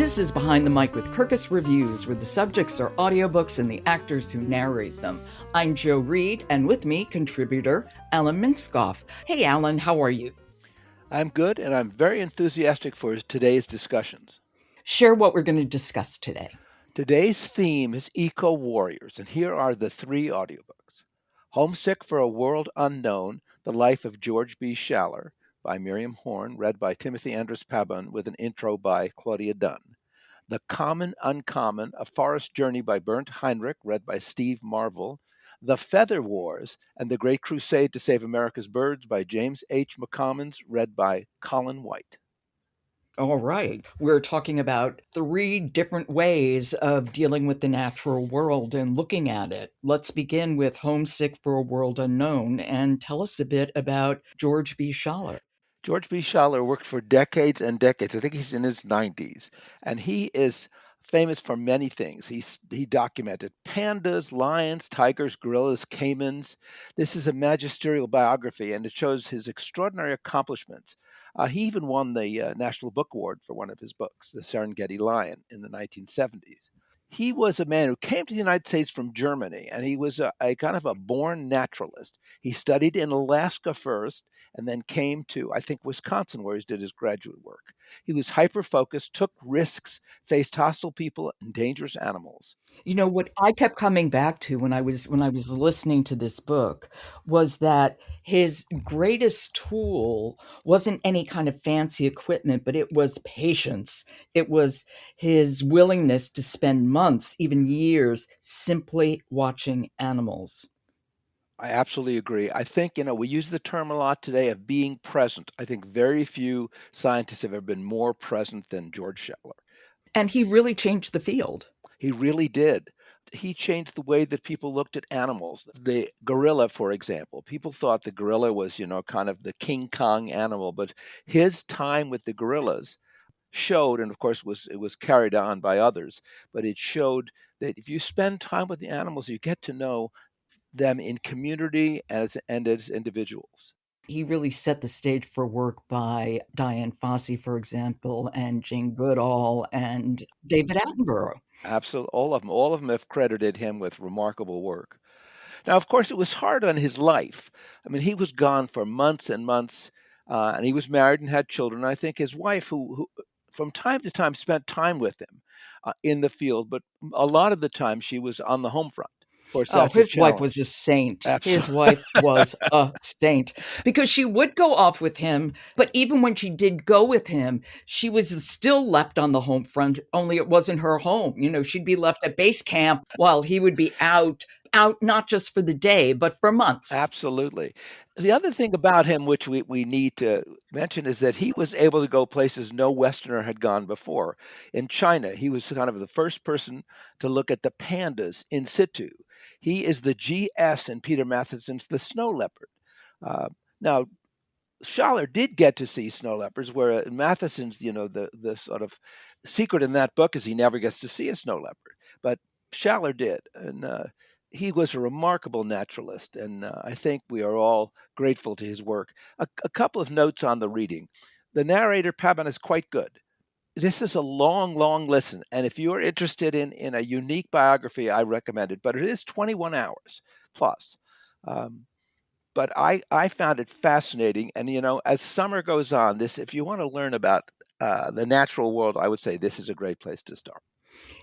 This is Behind the Mic with Kirkus Reviews, where the subjects are audiobooks and the actors who narrate them. I'm Jo Reed, and with me, contributor Alan Minskoff. Hey, Alan, how are you? I'm good, and I'm very enthusiastic for today's discussions. Share what we're going to discuss today. Today's theme is eco-warriors, and here are the three audiobooks. Homesick for a World Unknown, The Life of George B. Schaller, by Miriam Horn, read by Timothy Andrés Pabon, with an intro by Claudia Dunn. The Common Uncommon, A Forest Journey by Bernd Heinrich, read by Steve Marvel. The Feather Wars and the Great Crusade to Save America's Birds by James H. McCommons, read by Colin White. All right. We're talking about three different ways of dealing with the natural world and looking at it. Let's begin with Homesick for a World Unknown and tell us a bit about George B. Schaller. George B. Schaller worked for decades and decades. I think he's in his 90s, and he is famous for many things. He documented pandas, lions, tigers, gorillas, caimans. This is a magisterial biography, and it shows his extraordinary accomplishments. He even won the National Book Award for one of his books, The Serengeti Lion, in the 1970s. He was a man who came to the United States from Germany, and he was a kind of a born naturalist. He studied in Alaska first and then came to, I think, Wisconsin, where he did his graduate work. He was hyper-focused, took risks, faced hostile people and dangerous animals. You know, what I kept coming back to when I was listening to this book was that his greatest tool wasn't any kind of fancy equipment, but it was patience. It was his willingness to spend months, even years, simply watching animals. I absolutely agree. I think, we use the term a lot today of being present. I think very few scientists have ever been more present than George Schaller. And he really changed the field. He really did. He changed the way that people looked at animals. The gorilla, for example, people thought the gorilla was, kind of the King Kong animal, but his time with the gorillas showed, and of course it was carried on by others, but it showed that if you spend time with the animals, you get to know them in community and as individuals. He really set the stage for work by Diane Fossey, for example, and Jane Goodall and David Attenborough. Absolutely, all of them have credited him with remarkable work. Now, of course, it was hard on his life. I mean, he was gone for months and months, and he was married and had children. I think his wife, who from time to time spent time with him in the field, but a lot of the time she was on the home front. Of course, that's his wife was a saint. Absolutely. His wife was a saint because she would go off with him. But even when she did go with him, she was still left on the home front, only it wasn't her home. You know, she'd be left at base camp while he would be out not just for the day, but for months. Absolutely. The other thing about him, which we need to mention, is that he was able to go places no Westerner had gone before. In China, he was kind of the first person to look at the pandas in situ. He is the GS in Peter Matheson's The Snow Leopard. Now, Schaller did get to see snow leopards, where Matheson's, the sort of secret in that book is he never gets to see a snow leopard. But Schaller did, and he was a remarkable naturalist, and I think we are all grateful to his work. A couple of notes on the reading. The narrator, Pabon, is quite good. This is a long, long listen, and if you are interested in a unique biography, I recommend it, but it is 21 hours plus. But I found it fascinating, and as summer goes on, if you want to learn about the natural world, I would say this is a great place to start.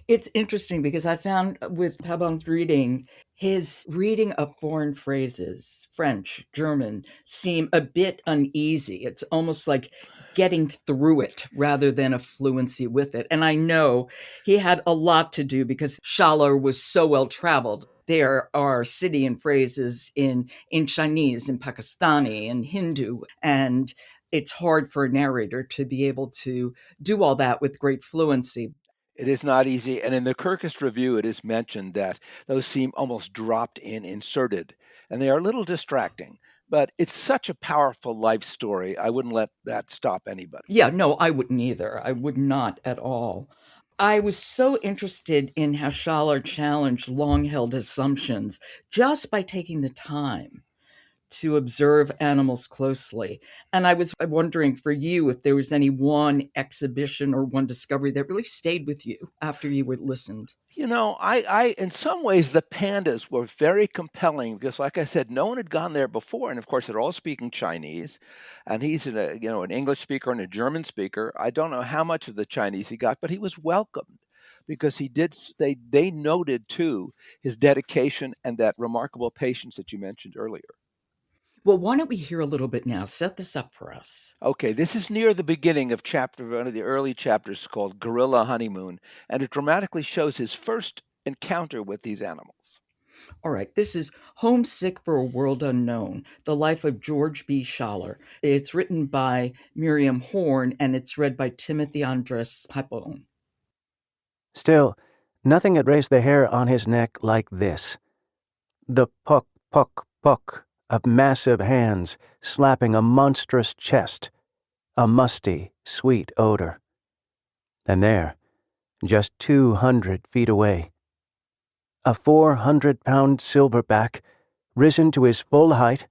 It's interesting because I found with Pabon's reading, his reading of foreign phrases, French, German, seem a bit uneasy. It's almost like getting through it rather than a fluency with it. And I know he had a lot to do because Schaller was so well traveled. There are Siddhian phrases in Chinese, in Pakistani, and Hindu, and it's hard for a narrator to be able to do all that with great fluency. It is not easy, and in the Kirkus review, it is mentioned that those seem almost dropped in, inserted, and they are a little distracting. But it's such a powerful life story, I wouldn't let that stop anybody. Yeah, no, I wouldn't either. I would not at all. I was so interested in how Schaller challenged long-held assumptions just by taking the time to observe animals closely. And I was wondering for you if there was any one exhibition or one discovery that really stayed with you after you had listened. In some ways, the pandas were very compelling because, like I said, no one had gone there before, and of course, they're all speaking Chinese, and he's an English speaker and a German speaker. I don't know how much of the Chinese he got, but he was welcomed because he did. They noted too his dedication and that remarkable patience that you mentioned earlier. Well, why don't we hear a little bit now? Set this up for us. Okay, this is near the beginning of one of the early chapters called Gorilla Honeymoon, and it dramatically shows his first encounter with these animals. All right, this is Homesick for a World Unknown, the life of George B. Schaller. It's written by Miriam Horn and it's read by Timothy Andrés Pabon. Still, nothing had raised the hair on his neck like this. The puck, puck, puck of massive hands slapping a monstrous chest, a musty, sweet odor. And there, just 200 feet away, a 400-pound silverback, risen to his full height,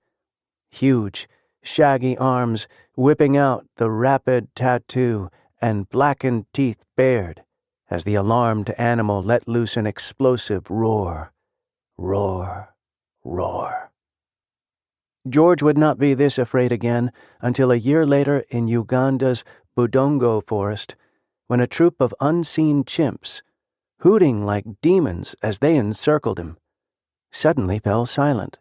huge, shaggy arms whipping out the rapid tattoo and blackened teeth bared as the alarmed animal let loose an explosive roar, roar, roar. George would not be this afraid again until a year later in Uganda's Budongo forest, when a troop of unseen chimps, hooting like demons as they encircled him, suddenly fell silent.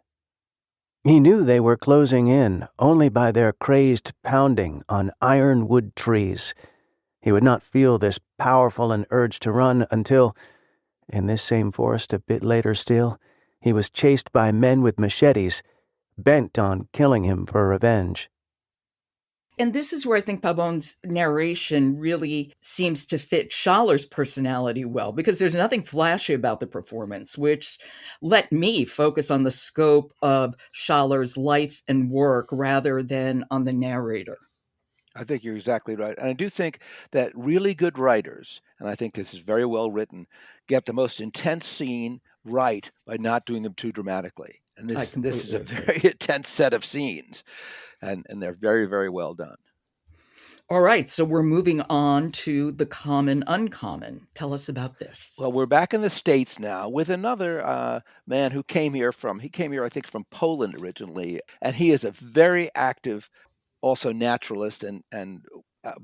He knew they were closing in only by their crazed pounding on ironwood trees. He would not feel this powerful an urge to run until, in this same forest a bit later still, he was chased by men with machetes, bent on killing him for revenge. And this is where I think Pabon's narration really seems to fit Schaller's personality well, because there's nothing flashy about the performance, which let me focus on the scope of Schaller's life and work rather than on the narrator. I think you're exactly right. And I do think that really good writers, and I think this is very well written, get the most intense scene right by not doing them too dramatically. And I this is completely a agree. very intense set of scenes, and they're very, very well done. All right, so we're moving on to the common uncommon. Tell us about this. Well, we're back in the States now with another man who he came here, I think, from Poland originally, and he is a very active, also naturalist and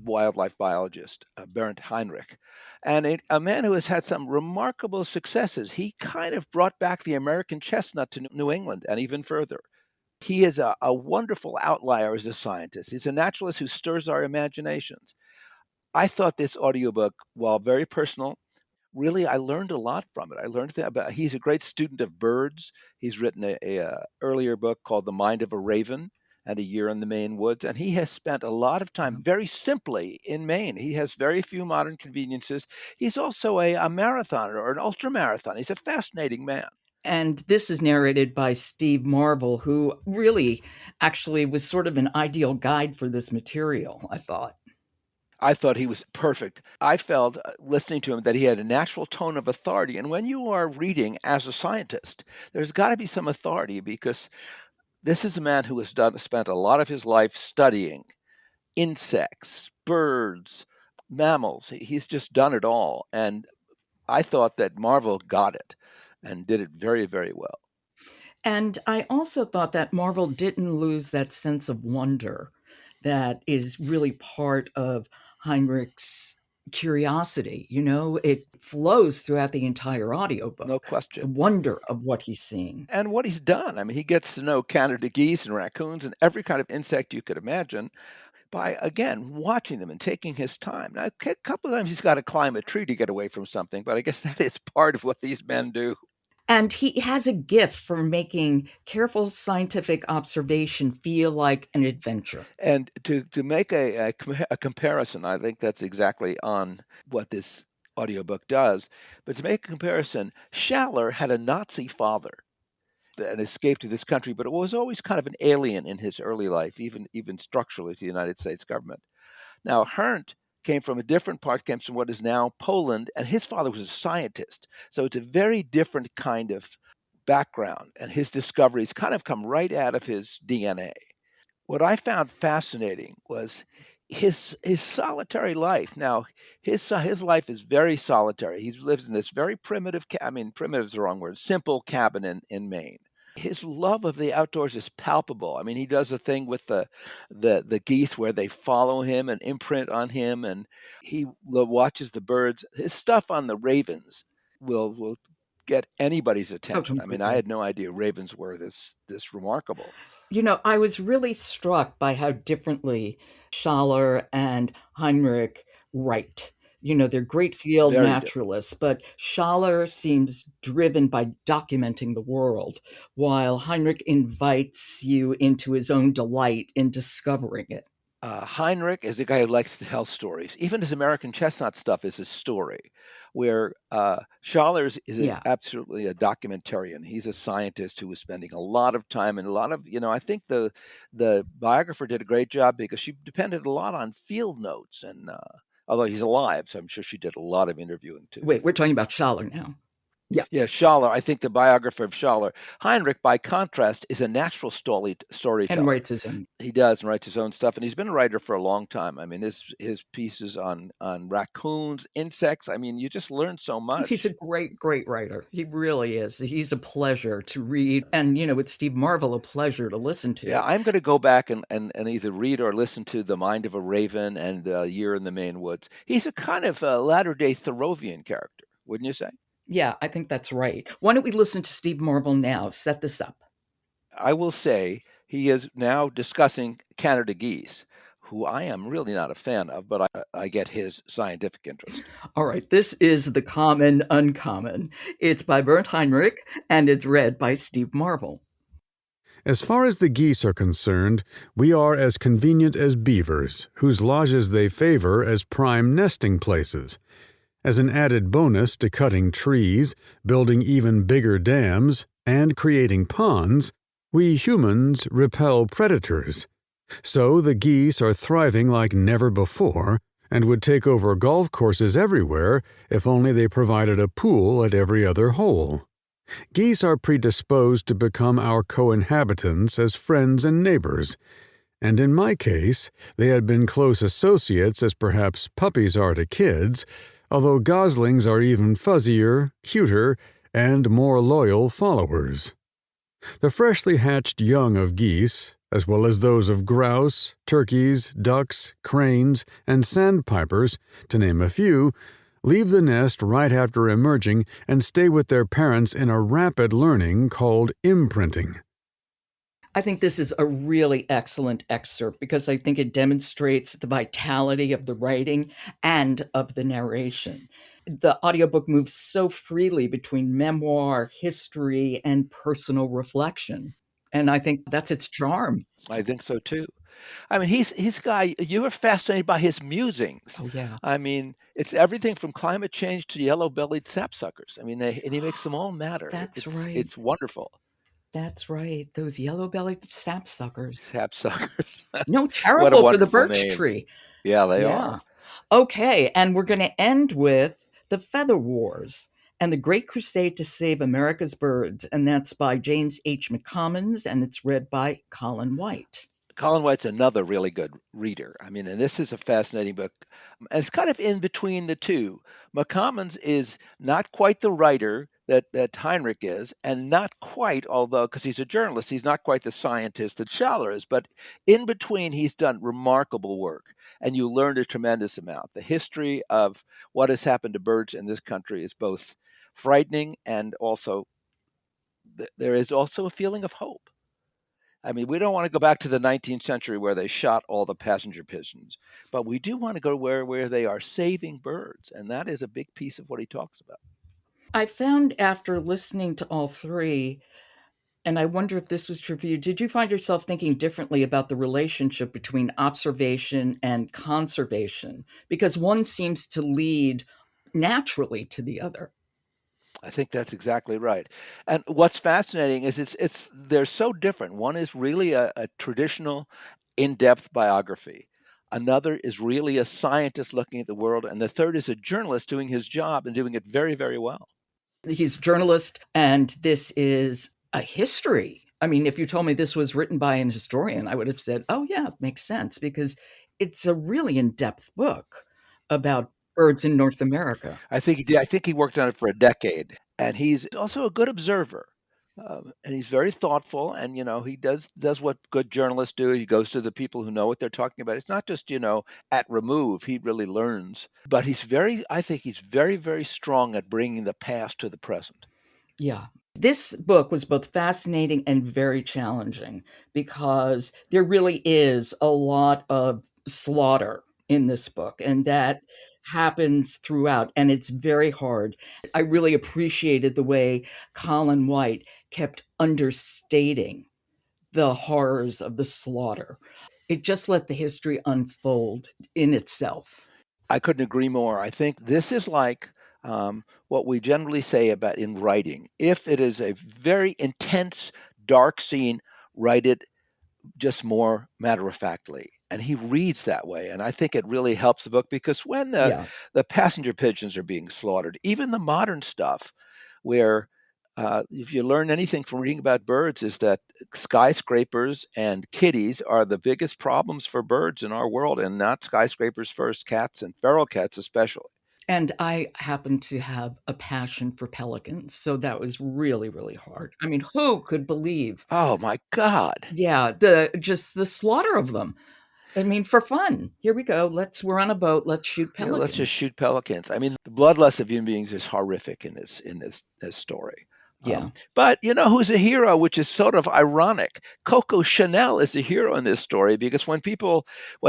wildlife biologist, Bernd Heinrich, and a man who has had some remarkable successes. He kind of brought back the American chestnut to New England and even further. He is a wonderful outlier as a scientist. He's a naturalist who stirs our imaginations. I thought this audiobook, while very personal, really I learned a lot from it. I learned that about he's a great student of birds. He's written a earlier book called The Mind of a Raven and A Year in the Maine Woods, and he has spent a lot of time very simply in Maine. He has very few modern conveniences. He's also a marathoner or an ultra marathon. He's a fascinating man. And this is narrated by Steve Marvel, who really actually was sort of an ideal guide for this material, I thought. I thought he was perfect. I felt, listening to him, that he had a natural tone of authority. And when you are reading as a scientist, there's got to be some authority because this is a man who has spent a lot of his life studying insects, birds, mammals. He's just done it all. And I thought that Marvel got it and did it very, very well. And I also thought that Marvel didn't lose that sense of wonder that is really part of Heinrich's curiosity. You know, it flows throughout the entire No audiobook, the question. wonder of what he's seeing. And what he's done. I mean, he gets to know Canada geese and raccoons and every kind of insect you could imagine by, again, watching them and taking his time. Now, a couple of times he's got to climb a tree to get away from something, but I guess that is part of what these men do. And he has a gift for making careful scientific observation feel like an adventure. And to make a comparison, I think that's exactly on what this audiobook does. But to make a comparison, Schaller had a Nazi father and escaped to this country, but it was always kind of an alien in his early life, even structurally to the United States government. Now, Hernt came from a different part, came from what is now Poland, and his father was a scientist. So it's a very different kind of background and his discoveries kind of come right out of his DNA. What I found fascinating was his solitary life. Now, his life is very solitary. He lives in this very primitive, primitive is the wrong word, simple cabin in Maine. His love of the outdoors is palpable. I mean, he does a thing with the geese where they follow him and imprint on him, and he watches the birds. His stuff on the ravens will get anybody's Oh, attention. I mean, I completely. had no idea ravens were this remarkable. I was really struck by how differently Schaller and Heinrich write. They're great field Very different. naturalists, but Schaller seems driven by documenting the world, while Heinrich invites you into his own delight in discovering it. Heinrich is a guy who likes to tell stories. Even his American Chestnut stuff is a story, where Schaller is Yeah. absolutely a documentarian. He's a scientist who was spending a lot of time and a lot of, I think the biographer did a great job because she depended a lot on field notes. And although he's alive, so I'm sure she did a lot of interviewing too. Wait, we're talking about Schaller now. Yeah, Schaller, I think the biographer of Schaller. Heinrich, by contrast, is a natural And storyteller. writes his own. He does and writes his own stuff, and he's been a writer for a long time. I mean, his pieces on raccoons, insects. I mean, you just learn so He's a much. great, great writer. He really is. He's a pleasure to read. And, with Steve Marvel, a pleasure to listen Yeah, to. I'm going to go back and either read or listen to The Mind of a Raven and Year in the Maine Woods. He's a kind of latter-day Thoreauvian character, wouldn't you say? Yeah, I think that's right. Why don't we listen to Steve Marvel now? Set this up. I will say he is now discussing Canada geese, who I am really not a fan of, but I get his scientific interest. All right, this is The Common Uncommon. It's by Bernd Heinrich, and it's read by Steve Marvel. As far as the geese are concerned, we are as convenient as beavers, whose lodges they favor as prime nesting places. As an added bonus to cutting trees, building even bigger dams, and creating ponds, we humans repel predators. So the geese are thriving like never before, and would take over golf courses everywhere if only they provided a pool at every other hole. Geese are predisposed to become our co-inhabitants as friends and neighbors, and in my case, they had been close associates as perhaps puppies are to kids, although goslings are even fuzzier, cuter, and more loyal followers. The freshly hatched young of geese, as well as those of grouse, turkeys, ducks, cranes, and sandpipers, to name a few, leave the nest right after emerging and stay with their parents in a rapid learning called imprinting. I think this is a really excellent excerpt because I think it demonstrates the vitality of the writing and of the narration. The audiobook moves so freely between memoir, history, and personal reflection. And I think that's its charm. I think so too. I mean, he's a guy. You were fascinated by his musings. Oh, yeah. I mean, it's everything from climate change to yellow-bellied sapsuckers. I mean, and he makes them all matter. That's right. It's wonderful. That's right. Those yellow-bellied sapsuckers. Sapsuckers. No, What a terrible for the wonderful birch name. tree. Yeah, they Yeah. are. Okay, and we're going to end with The Feather Wars and the Great Crusade to Save America's Birds. And that's by James H. McCommons, and it's read by Colin White. Colin White's another really good reader. I mean, and this is a fascinating book. And it's kind of in between the two. McCommons is not quite the writer that Heinrich is, and not quite, although, because he's a journalist, he's not quite the scientist that Schaller is, but in between, he's done remarkable work, and you learned a tremendous amount. The history of what has happened to birds in this country is both frightening and also, there is also a feeling of hope. I mean, we don't want to go back to the 19th century where they shot all the passenger pigeons, but we do want to go where they are saving birds, and that is a big piece of what he talks about. I found after listening to all three, and I wonder if this was true for you, did you find yourself thinking differently about the relationship between observation and conservation? Because one seems to lead naturally to the other. I think that's exactly right. And what's fascinating is they're so different. One is really a traditional, in-depth biography. Another is really a scientist looking at the world, and the third is a journalist doing his job and doing it very, very well. He's a journalist, and this is a history. I mean, if you told me this was written by an historian, I would have said, oh, yeah, it makes sense, because it's a really in-depth book about birds in North America. I think he did. I think he worked on it for a decade, and he's also a good observer. And he's very thoughtful, and he does what good journalists do. He goes to the people who know what they're talking about. It's not just at remove. He really learns, but I think he's very, very strong at bringing the past to the present. Yeah. This book was both fascinating and very challenging, because there really is a lot of slaughter in this book, and that happens throughout, and it's very hard. I really appreciated the way Colin White kept understating the horrors of the slaughter. It just let the history unfold in itself. I couldn't agree more. I think this is like what we generally say about in writing. If it is a very intense, dark scene, write it just more matter-of-factly. And he reads that way. And I think it really helps the book, because when the passenger pigeons are being slaughtered, even the modern stuff, where if you learn anything from reading about birds, is that skyscrapers and kitties are the biggest problems for birds in our world, and not skyscrapers first, cats, and feral cats especially. And I happen to have a passion for pelicans, so that was really, really hard. I mean, who could believe? Oh my God! Yeah, just the slaughter of them. I mean, for fun. Here we go. We're on a boat. Let's shoot pelicans. Let's just shoot pelicans. I mean, the bloodlust of human beings is horrific in this story. Yeah. But who's a hero, which is sort of ironic? Coco Chanel is a hero in this story, because when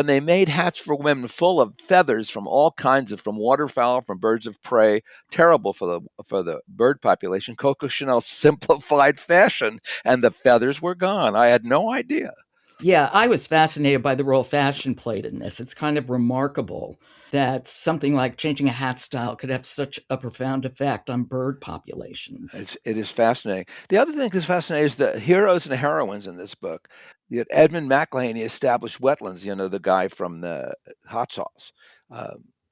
they made hats for women full of feathers from all kinds from waterfowl, from birds of prey, terrible for the bird population, Coco Chanel simplified fashion, and the feathers were gone. I had no idea. Yeah, I was fascinated by the role fashion played in this. It's kind of remarkable that something like changing a hat style could have such a profound effect on bird populations. It is fascinating. The other thing that's fascinating is the heroes and heroines in this book. Edmund McIlhenny established Wetlands, the guy from the hot sauce,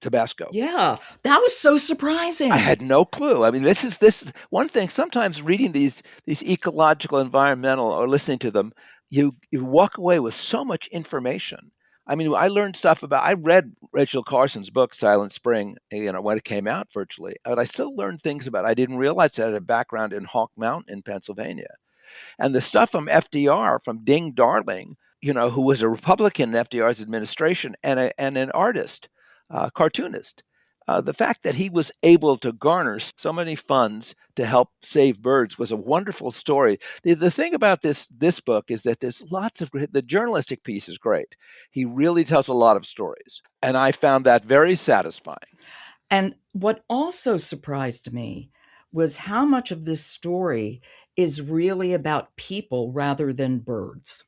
Tabasco. Yeah, that was so surprising. I had no clue. I mean, this is one thing. Sometimes reading these ecological, environmental, or listening to them, you walk away with so much information. I mean, I read Rachel Carson's book, Silent Spring, when it came out virtually, but I still learned things about it. I didn't realize I had a background in Hawk Mountain in Pennsylvania. And the stuff from FDR, from Ding Darling, who was a Republican in FDR's administration and an artist, cartoonist. The fact that he was able to garner so many funds to help save birds was a wonderful story. The thing about this book is that there's the journalistic piece is great. He really tells a lot of stories, and I found that very satisfying. And what also surprised me was how much of this story is really about people rather than birds.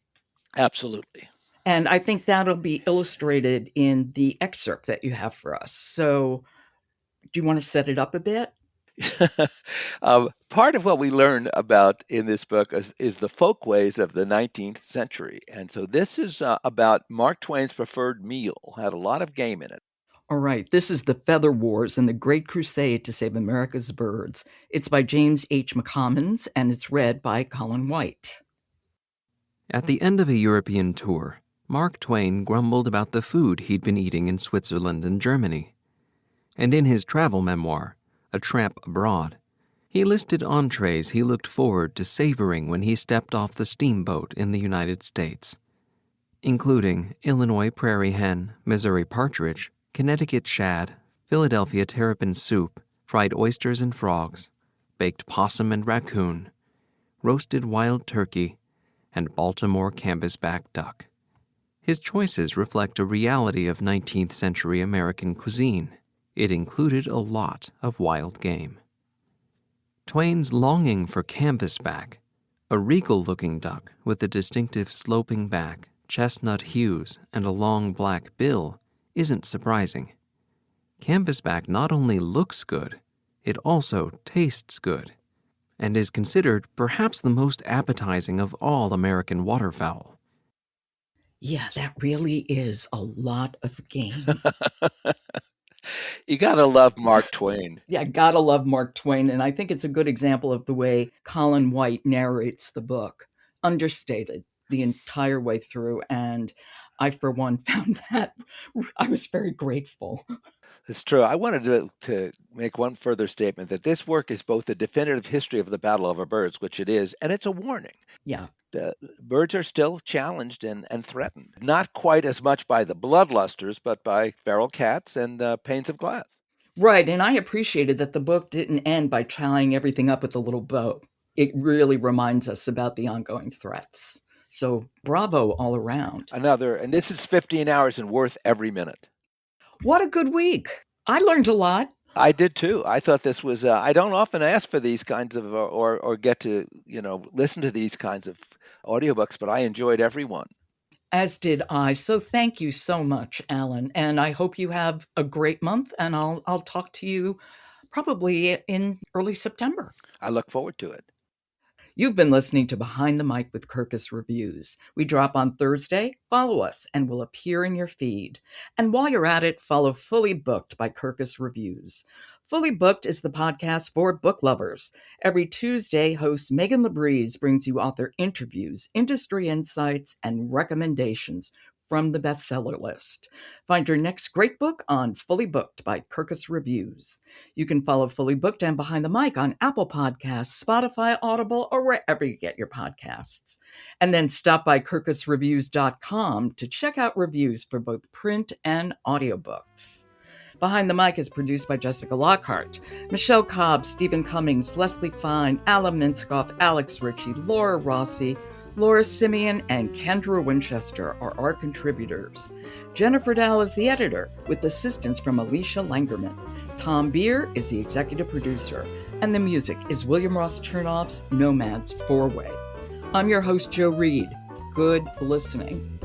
Absolutely. And I think that'll be illustrated in the excerpt that you have for us. So do you want to set it up a bit? Part of what we learn about in this book is the folkways of the 19th century. And so this is about Mark Twain's preferred meal. Had a lot of game in it. All right. This is The Feather Wars and the Great Crusade to Save America's Birds. It's by James H. McCommons, and it's read by Colin White. At the end of a European tour, Mark Twain grumbled about the food he'd been eating in Switzerland and Germany. And in his travel memoir, A Tramp Abroad, he listed entrees he looked forward to savoring when he stepped off the steamboat in the United States, including Illinois prairie hen, Missouri partridge, Connecticut shad, Philadelphia terrapin soup, fried oysters and frogs, baked possum and raccoon, roasted wild turkey, and Baltimore canvasback duck. His choices reflect a reality of 19th century American cuisine. It included a lot of wild game. Twain's longing for canvasback, a regal-looking duck with a distinctive sloping back, chestnut hues, and a long black bill, isn't surprising. Canvasback not only looks good, it also tastes good, and is considered perhaps the most appetizing of all American waterfowl. Yeah, that really is a lot of game. You got to love Mark Twain. Yeah, gotta love Mark Twain. And I think it's a good example of the way Colin White narrates the book. Understated the entire way through. And I, for one, found that I was very grateful. It's true. I wanted to make one further statement that this work is both a definitive history of the Battle Over Birds, which it is, and it's a warning. Yeah. The birds are still challenged and threatened, not quite as much by the bloodlusters, but by feral cats and panes of glass. Right. And I appreciated that the book didn't end by tying everything up with a little bow. It really reminds us about the ongoing threats. So bravo all around. And this is 15 hours and worth every minute. What a good week. I learned a lot. I did too. I thought this was, I don't often ask for these kinds of, or get to, listen to these kinds of audiobooks, but I enjoyed every one. As did I. So thank you so much, Alan. And I hope you have a great month. And I'll talk to you probably in early September. I look forward to it. You've been listening to Behind the Mic with Kirkus Reviews. We drop on Thursday. Follow us and we'll appear in your feed. And while you're at it, follow Fully Booked by Kirkus Reviews. Fully Booked is the podcast for book lovers. Every Tuesday, host Megan LaBreeze brings you author interviews, industry insights, and recommendations from the bestseller list. Find your next great book on Fully Booked by Kirkus Reviews. You can follow Fully Booked and Behind the Mic on Apple Podcasts, Spotify, Audible, or wherever you get your podcasts. And then stop by kirkusreviews.com to check out reviews for both print and audiobooks. Behind the Mic is produced by Jessica Lockhart. Michelle Cobb, Stephen Cummings, Leslie Fine, Alan Minskoff, Alex Ritchie, Laura Rossi, Laura Simeon, and Kendra Winchester are our contributors. Jennifer Dow is the editor, with assistance from Alicia Langerman. Tom Beer is the executive producer, and the music is William Ross Chernoff's Nomads 4-Way. I'm your host, Joe Reed. Good listening.